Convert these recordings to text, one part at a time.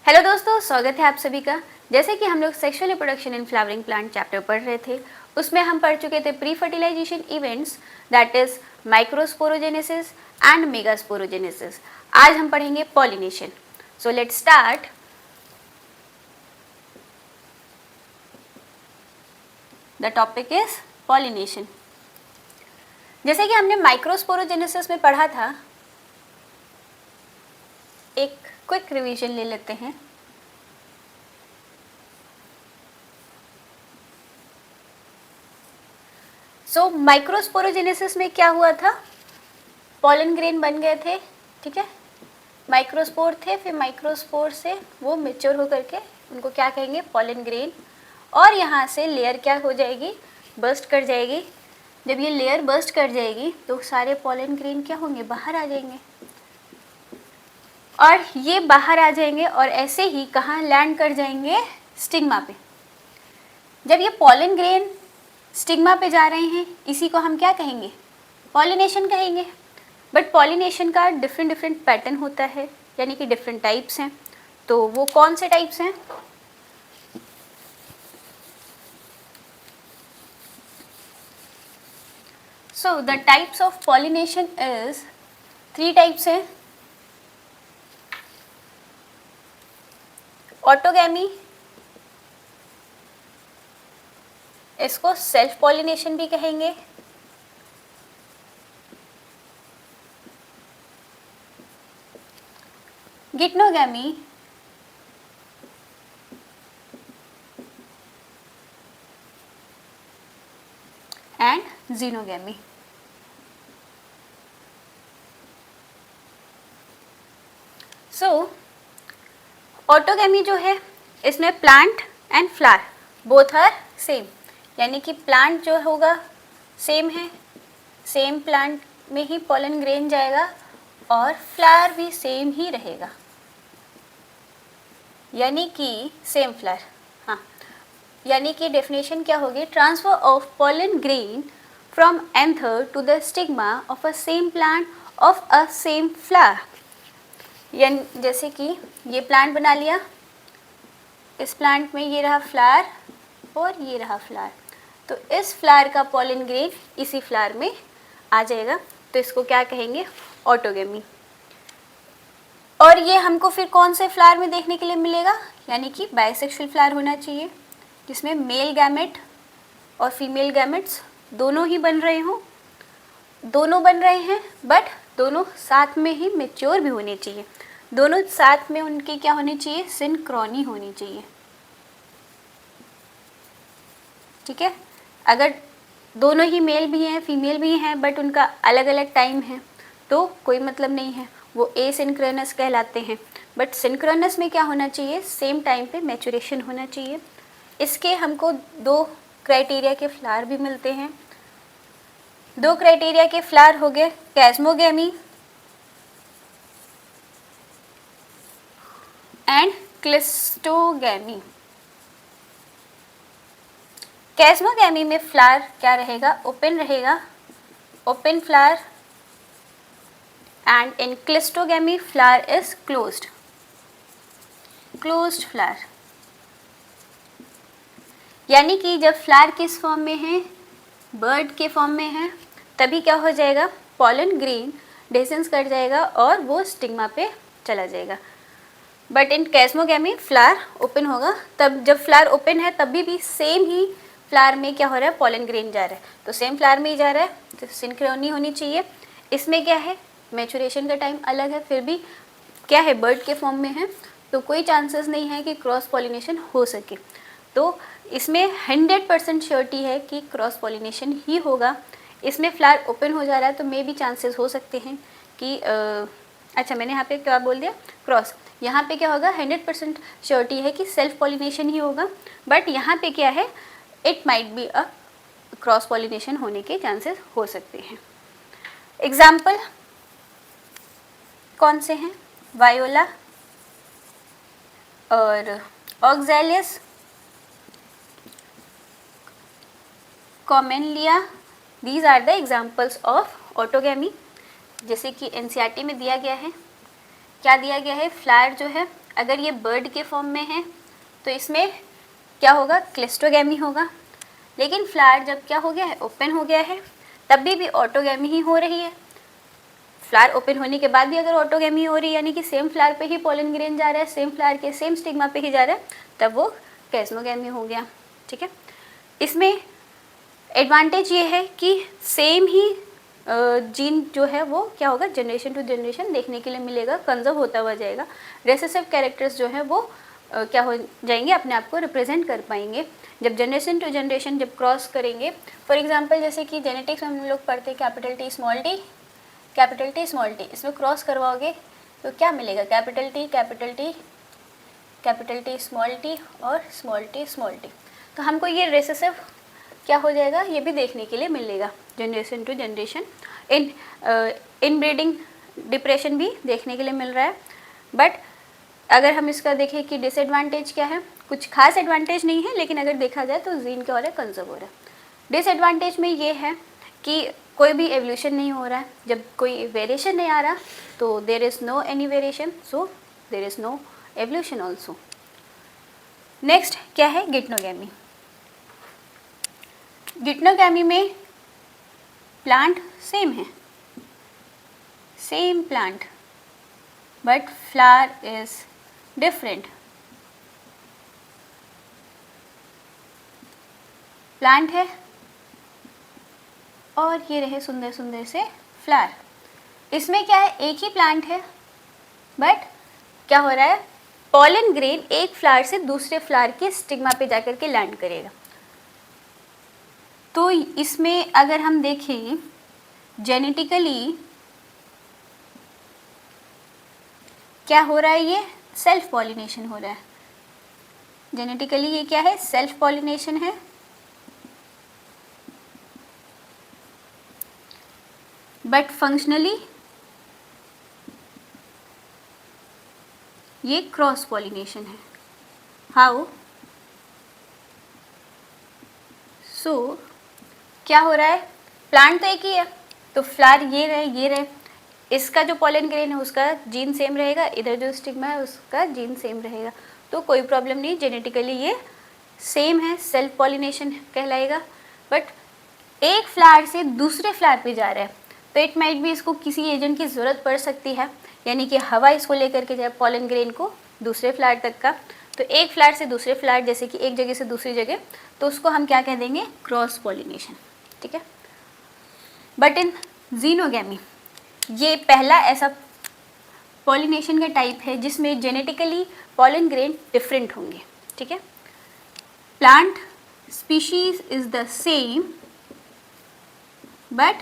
Hello दोस्तों, स्वागत है आप सभी का। जैसे कि हम लोग sexual reproduction in flowering plant chapter पढ़ रहे थे, उसमें हम पढ़ चुके थे pre fertilisation events, that is microsporogenesis and megasporogenesis. आज हम पढ़ेंगे pollination. So let's start. The topic is pollination. जैसे कि हमने माइक्रोस्पोरोजेनेसिस में पढ़ा था, एक क्विक रिवीजन ले लेते हैं। सो माइक्रोस्पोरोजेनेसिस में क्या हुआ था, पॉलन ग्रेन बन गए थे, ठीक है। माइक्रोस्पोर थे, फिर माइक्रोस्पोर से वो मेच्योर होकर के उनको क्या कहेंगे, पॉलन ग्रेन। और यहाँ से लेयर क्या हो जाएगी, बर्स्ट कर जाएगी। जब ये लेयर बर्स्ट कर जाएगी तो सारे पॉलन ग्रेन क्या होंगे, बाहर आ जाएंगे। और ये बाहर आ जाएंगे और ऐसे ही कहाँ लैंड कर जाएंगे, स्टिग्मा पे। जब ये पॉलन ग्रेन स्टिग्मा पे जा रहे हैं, इसी को हम क्या कहेंगे, पॉलिनेशन कहेंगे। बट पॉलिनेशन का डिफरेंट पैटर्न होता है, यानी कि डिफरेंट टाइप्स हैं। तो वो कौन से टाइप्स हैं, so the types of pollination is 3 types हैं। ऑटोगैमी, इसको सेल्फ पॉलिनेशन भी कहेंगे। Geitonogamy, and xenogamy. So autogamy जो है, इसमें plant and flower both are same, यानी कि प्लांट जो होगा सेम है, सेम प्लांट में ही पॉलन ग्रेन जाएगा और फ्लावर भी सेम ही रहेगा, यानी कि सेम फ्लावर। हाँ, यानी कि डेफिनेशन क्या होगी, transfer of pollen grain from anther to the stigma of a same plant of a same flower. यानी जैसे कि ये प्लांट बना लिया, इस प्लांट में ये रहा फ्लावर और ये रहा फ्लावर, तो इस फ्लावर का पॉलन ग्रेन इसी फ्लावर में आ जाएगा, तो इसको क्या कहेंगे, ऑटोगैमी। और ये हमको फिर कौन से फ्लावर में देखने के लिए मिलेगा, यानी कि बाइसेक्सुअल फ्लावर होना चाहिए, जिसमें मेल गैमेट और फीमेल गैमेट्स दोनों ही बन रहे हों, दोनों बन रहे हैं, बट दोनों साथ में ही मेच्योर भी होने चाहिए, दोनों साथ में उनकी क्या होनी चाहिए, सिंक्रोनी होनी चाहिए, ठीक है। अगर दोनों ही मेल भी हैं फीमेल भी हैं बट उनका अलग अलग टाइम है तो कोई मतलब नहीं है, वो एसिंक्रोनस कहलाते हैं। बट सिंक्रोनस में क्या होना चाहिए, सेम टाइम पे मैचुरेशन होना चाहिए। इसके हमको 2 क्राइटेरिया के फ्लावर भी मिलते हैं। 2 क्राइटेरिया के फ्लावर हो गए, कैस्मोगैमी एंड क्लिस्टोगैमी। कैस्मोगैमी में फ्लावर क्या रहेगा, ओपन रहेगा, open flower, and in cleistogamy flower is closed, closed flower. यानी कि जब फ्लावर किस फॉर्म में है, बर्ड के फॉर्म में है, तभी क्या हो जाएगा, पॉलन ग्रेन डेसेंस कर जाएगा और वो स्टिग्मा पे चला जाएगा। बट इन कैस्मोगैमी फ्लावर ओपन होगा, तब जब फ्लावर ओपन है तभी भी सेम ही फ्लावर में क्या हो रहा है, पॉलन ग्रेन जा रहा है, तो सेम फ्लावर में ही जा रहा है, तो सिंक्रोनी होनी चाहिए। इसमें क्या है, मैचुरेशन का टाइम अलग है, फिर भी क्या है, बर्ड के फॉर्म में है, तो कोई चांसेस नहीं है कि क्रॉस पॉलिनेशन हो सके। तो इसमें 100% श्योरिटी है कि क्रॉस पॉलिनेशन ही होगा। इसमें फ्लावर ओपन हो जा रहा है तो मे भी चांसेस हो सकते हैं कि अच्छा मैंने यहाँ पे क्या बोल दिया, क्रॉस। यहाँ पे क्या होगा, 100% श्योरिटी है कि सेल्फ पॉलिनेशन ही होगा, बट यहाँ पे क्या है, it might be a cross pollination होने के चांसेस हो सकते हैं। एग्जाम्पल कौन से हैं, वायोला और oxalis, commelina, these are the examples of autogamy. जैसे कि एनसीईआरटी में दिया गया है, क्या दिया गया है, फ्लावर जो है अगर ये बर्ड के फॉर्म में है तो इसमें क्या होगा, क्लिस्टोगैमी होगा। लेकिन फ्लावर जब क्या हो गया है, ओपन हो गया है, तब भी ऑटोगैमी ही हो रही है। फ्लावर ओपन होने के बाद भी अगर ऑटोगैमी हो रही है, यानी कि सेम फ्लावर पे ही पोलन ग्रेन जा रहा है, सेम फ्लावर के सेम स्टिग्मा पे ही जा रहा है, तब वो कैस्मोगैमी हो गया। ठीक है, इसमें एडवांटेज ये है कि सेम ही जीन जो है वो क्या होगा, जनरेशन टू जनरेशन देखने के लिए मिलेगा, कंजर्व होता हुआ जाएगा। रेसेसिव कैरेक्टर्स जो है वो क्या हो जाएंगे, अपने आप को रिप्रेजेंट कर पाएंगे जब जनरेशन टू जनरेशन जब क्रॉस करेंगे। फॉर एग्जांपल जैसे कि जेनेटिक्स में हम लोग पढ़ते हैं capital T small T, capital T small T, इसमें क्रॉस करवाओगे तो क्या मिलेगा, capital T capital T, capital T small T और स्मॉल टी स्मॉल टी। तो हमको ये रेसेसिव क्या हो जाएगा, ये भी देखने के लिए मिलेगा generation to generation. Inbreeding depression भी देखने के लिए मिल रहा है। बट अगर हम इसका देखें कि डिसएडवांटेज क्या है, कुछ खास एडवांटेज नहीं है, लेकिन अगर देखा जाए तो जीन क्या हो रहा है, कंजर्व हो रहा है। डिसएडवांटेज में ये है कि कोई भी एवोल्यूशन नहीं हो रहा है, जब कोई वेरिएशन नहीं आ रहा तो there is no any variation, so there is no evolution also. Next क्या है, गिटनोगैमी। गिटनोगैमी में प्लांट सेम है, same plant, but flower is different. Plant है और ये रहे सुंदर सुंदर से फ्लावर। इसमें क्या है, एक ही प्लांट है, बट क्या हो रहा है, पॉलन ग्रेन एक फ्लावर से दूसरे फ्लावर के स्टिग्मा पे जाकर के लैंड करेगा। तो इसमें अगर हम देखें जेनेटिकली क्या हो रहा है, ये सेल्फ पॉलिनेशन हो रहा है। जेनेटिकली ये क्या है, सेल्फ पॉलिनेशन है। बट फंक्शनली ये क्रॉस पॉलिनेशन है। हाउ, सो क्या हो रहा है, प्लांट तो एक ही है, तो फ्लावर ये रहे ये रहे, इसका जो पॉलन ग्रेन है उसका जीन सेम रहेगा, इधर जो स्टिग्मा है उसका जीन सेम रहेगा, तो कोई प्रॉब्लम नहीं, जेनेटिकली ये सेम है, सेल्फ पॉलिनेशन कहलाएगा। बट एक फ्लावर से दूसरे फ्लावर पे जा रहा है, तो इट माइट भी इसको किसी एजेंट की ज़रूरत पड़ सकती है, यानी कि हवा इसको लेकर के जाए पॉलन ग्रेन को दूसरे फ्लावर तक का। तो एक फ्लावर से दूसरे फ्लावर, जैसे कि एक जगह से दूसरी जगह, तो उसको हम क्या कह देंगे, क्रॉस पॉलिनेशन। ठीक है, बट इन जीनोगैमी ये पहला ऐसा पॉलिनेशन का टाइप है जिसमें जेनेटिकली पॉलन ग्रेन डिफरेंट होंगे। ठीक है, plant species is the same but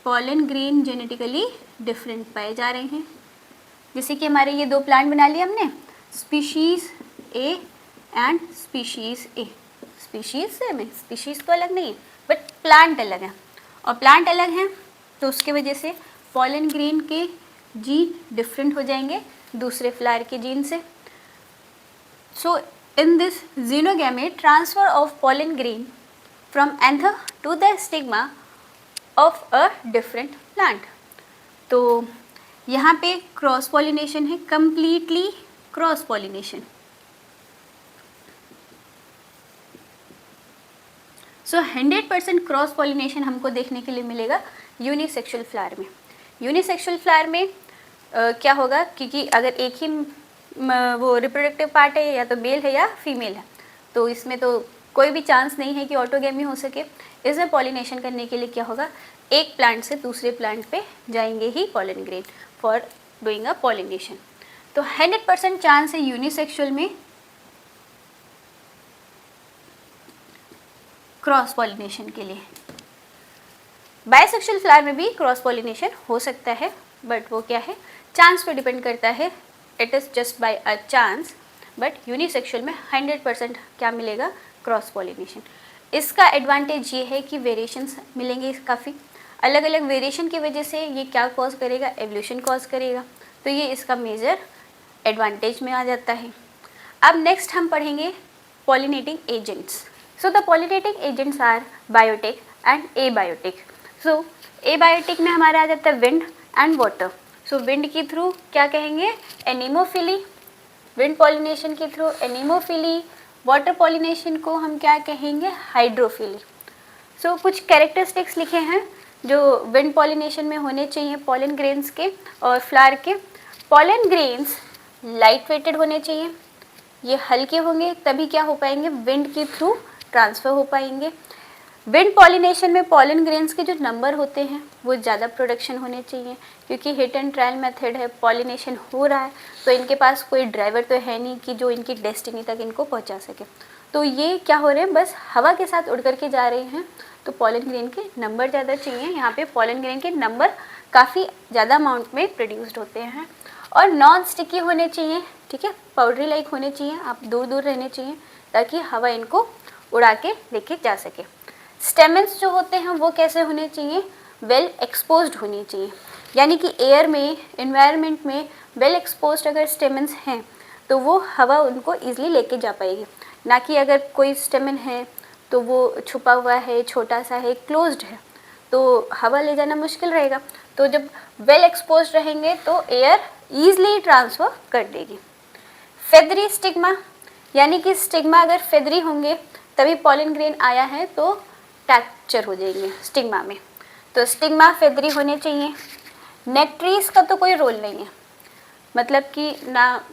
pollen grain genetically different पाए जा रहे हैं। जैसे कि हमारे ये दो प्लांट बना लिए हमने, species A and species A. Species same है, स्पीशीज तो अलग नहीं है, बट प्लांट अलग है, और प्लांट अलग हैं तो उसके वजह से पॉलन ग्रेन के जीन डिफरेंट हो जाएंगे दूसरे फ्लावर के जीन से। So in this xenogamy transfer of pollen grain from anther to the stigma of a different plant. तो यहाँ पे क्रॉस पॉलिनेशन है, completely cross pollination. So 100% cross pollination हमको देखने के लिए मिलेगा यूनिसेक्सुअल फ्लावर में। यूनिसेक्सुअल फ्लावर में क्या होगा, क्योंकि अगर एक ही वो रिप्रोडक्टिव पार्ट है, या तो मेल है या फीमेल है, तो इसमें तो कोई भी चांस नहीं है कि ऑटोगैमी हो सके। इसमें पॉलिनेशन करने के लिए क्या होगा, एक प्लांट से दूसरे प्लांट पे जाएंगे ही pollen grain for doing a pollination. तो 100% चांस है यूनिसेक्सुअल में क्रॉस पॉलिनेशन के लिए। बायसेक्सुअल फ्लावर में भी क्रॉस पॉलिनेशन हो सकता है, बट वो क्या है, चांस पे डिपेंड करता है, it is just by a chance. But unisexual में 100% क्या मिलेगा, क्रॉस पॉलिनेशन। इसका एडवांटेज ये है कि वेरिएशंस मिलेंगे काफ़ी, अलग अलग वेरिएशन की वजह से ये क्या कॉज करेगा, एवोल्यूशन कॉज करेगा, तो ये इसका मेजर एडवांटेज में आ जाता है। अब नेक्स्ट हम पढ़ेंगे pollinating agents. So the pollinating agents are biotic and abiotic. So abiotic में हमारा आ जाता है wind and water. So wind के थ्रू क्या कहेंगे, एनीमोफिली, विंड पॉलिनेशन के थ्रू एनीमोफिली, वाटर पॉलिनेशन को हम क्या कहेंगे, हाइड्रोफिली। सो कुछ कैरेक्टरिस्टिक्स लिखे हैं जो विंड पॉलिनेशन में होने चाहिए पॉलन ग्रेन्स के और फ्लावर के। पॉलन ग्रेन्स लाइट वेटेड होने चाहिए, ये हल्के होंगे तभी क्या हो पाएंगे, विंड के थ्रू ट्रांसफ़र हो पाएंगे। विंड पॉलिनेशन में पॉलन ग्रेन्स के जो नंबर होते हैं वो ज़्यादा प्रोडक्शन होने चाहिए, क्योंकि हिट एंड ट्रायल मेथड है, पॉलिनेशन हो रहा है तो इनके पास कोई ड्राइवर तो है नहीं कि जो इनकी डेस्टिनी तक इनको पहुंचा सके। तो ये क्या हो रहे हैं, बस हवा के साथ उड़ करके जा रहे हैं, तो पॉलन ग्रेन के नंबर ज़्यादा चाहिए। यहाँ पे पॉलन ग्रेन के नंबर काफ़ी ज़्यादा अमाउंट में प्रोड्यूस्ड होते हैं और नॉन स्टिकी होने चाहिए, ठीक है, पाउडरी लाइक होने चाहिए, आप दूर दूर रहने चाहिए ताकि हवा इनको उड़ा के लेके जा सके। स्टेमन्स जो होते हैं वो कैसे होने चाहिए, वेल एक्सपोज्ड होनी चाहिए, यानी कि एयर में, एनवायरनमेंट में वेल एक्सपोज्ड अगर स्टेमन्स हैं तो वो हवा उनको ईजिली लेके जा पाएगी, ना कि अगर कोई स्टेमन है तो वो छुपा हुआ है, छोटा सा है, क्लोज्ड है, तो हवा ले जाना मुश्किल रहेगा। तो जब वेल एक्सपोज्ड रहेंगे तो एयर ईजिली ट्रांसफ़र कर देगी। फेदरी स्टिग्मा, यानी कि स्टिग्मा अगर फेदरी होंगे तभी पॉलन ग्रेन आया है तो कैप्चर हो जाएंगे स्टिग्मा में, तो स्टिग्मा फेदरी होने चाहिए। नेक्ट्रीज का तो कोई रोल नहीं है, मतलब कि ना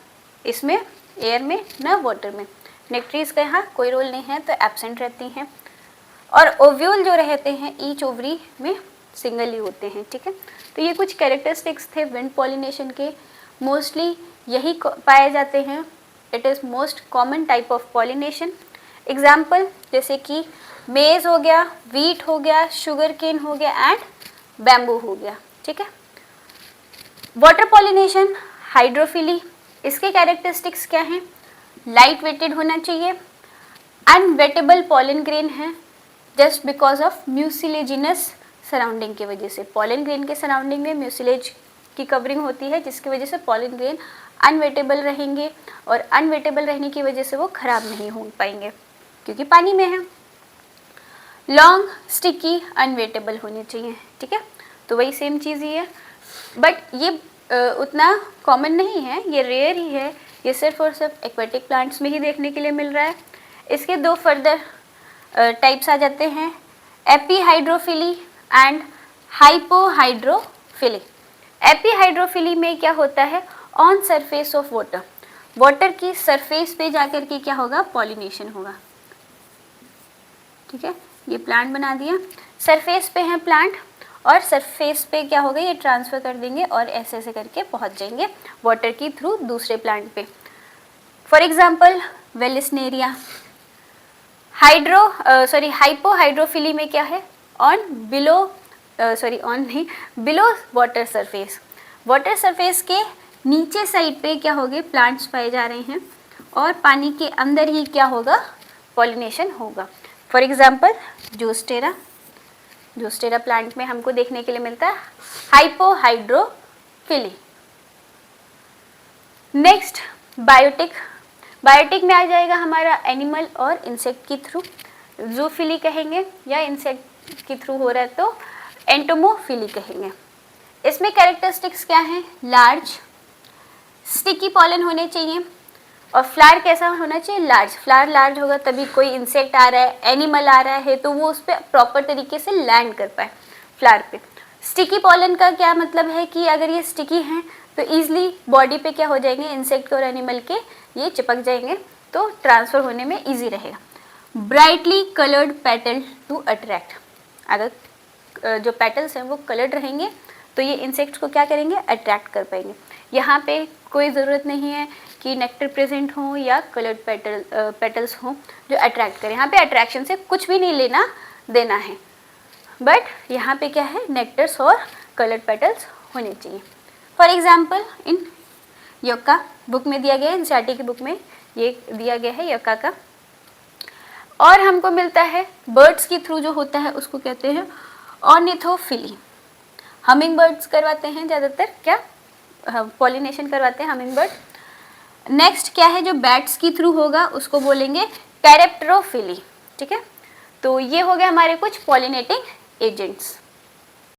इसमें एयर में ना वाटर में, नेक्ट्रीज का यहाँ कोई रोल नहीं है तो एब्सेंट रहती हैं। और ओव्यूल जो रहते हैं ईच ओवरी में सिंगल ही होते हैं, ठीक है। तो ये कुछ कैरेक्टरिस्टिक्स थे विंड पॉलिनेशन के, मोस्टली यही पाए जाते हैं। It is most common type of pollination. Example जैसे कि मेज़ हो गया, वीट हो गया, शुगर केन हो गया एंड बैम्बू हो गया, ठीक है। वाटर पॉलिनेशन, हाइड्रोफिली, इसके कैरेक्टरिस्टिक्स क्या हैं, लाइट वेटेड होना चाहिए, अनवेटेबल पॉलन ग्रेन है just because of mucilaginous surrounding की वजह से। पॉलन ग्रेन के सराउंडिंग में म्यूसिलेज की कवरिंग होती है जिसकी वजह से पॉलन ग्रेन अनवेटेबल रहेंगे और अनवेटेबल रहने की वजह से वो खराब नहीं हो पाएंगे क्योंकि पानी में है। लॉन्ग, स्टिकी, अनवेटेबल होने चाहिए, ठीक है। तो वही सेम चीज़ ही है, बट ये उतना कॉमन नहीं है, ये रेयर ही है, ये सिर्फ और सिर्फ एक्वेटिक प्लांट्स में ही देखने के लिए मिल रहा है। इसके दो फर्दर टाइप्स आ जाते हैं, एपीहाइड्रोफिली एंड हाइपोहाइड्रोफिली। एपीहाइड्रोफिली में क्या होता है, on surface of water, water की सरफेस पे जाकर के क्या होगा, पॉलिनेशन होगा, ठीक है। ये प्लांट बना दिया, सरफेस पे है प्लांट और सरफेस पे क्या होगा, ये ट्रांसफ़र कर देंगे और ऐसे ऐसे करके पहुंच जाएंगे वाटर की थ्रू दूसरे प्लांट पे। For example Vallisneria. हाइपोहाइड्रोफिली में क्या है, ऑन बिलो ऑन नहीं, below water surface, water surface के नीचे साइड पे क्या होगे, प्लांट्स पाए जा रहे हैं और पानी के अंदर ही क्या होगा, पॉलिनेशन होगा। For example Zostera, Zostera plant में हमको देखने के लिए मिलता है हाइपोहाइड्रोफिली। नेक्स्ट बायोटिक, बायोटिक में आ जाएगा हमारा एनिमल और इंसेक्ट के थ्रू, जूफिली कहेंगे, या इंसेक्ट के थ्रू हो रहा है तो एंटोमोफिली कहेंगे। इसमें कैरेक्टरिस्टिक्स क्या हैं, लार्ज, स्टिकी पॉलन होने चाहिए और फ्लावर कैसा होना चाहिए, लार्ज। फ्लावर लार्ज होगा तभी कोई इंसेक्ट आ रहा है, एनिमल आ रहा है तो वो उस पर प्रॉपर तरीके से लैंड कर पाए फ्लावर पे। स्टिकी पॉलन का क्या मतलब है कि अगर ये स्टिकी हैं तो ईजिली बॉडी पे क्या हो जाएंगे, इंसेक्ट और एनिमल के ये चिपक जाएंगे तो ट्रांसफ़र होने में ईजी रहेगा। Brightly coloured petal to attract, अगर जो पेटल्स हैं वो कलर्ड रहेंगे तो ये इंसेक्ट्स को क्या करेंगे, अट्रैक्ट कर पाएंगे। यहाँ पे कोई ज़रूरत नहीं है कि नेक्टर प्रेजेंट हो या कलर्ड पेटल्स हों जो अट्रैक्ट करें, यहाँ पे अट्रैक्शन से कुछ भी नहीं लेना देना है, बट यहाँ पे क्या है, नेक्टर्स और कलर्ड पेटल्स होने चाहिए। फॉर एग्जाम्पल इन योक्का बुक में दिया गया है, एनसीईआरटी की बुक में ये दिया गया है योक्का का। और हमको मिलता है बर्ड्स के थ्रू जो होता है उसको कहते हैं ऑर्निथोफिली। हमिंग बर्ड्स करवाते हैं ज़्यादातर, क्या पॉलिनेशन करवाते हैं हमिंग बर्ड। नेक्स्ट क्या है, जो बैट्स के थ्रू होगा उसको बोलेंगे कैरेप्टेरोफिली, ठीक है। तो ये हो गया हमारे कुछ पॉलिनेटिंग एजेंट्स।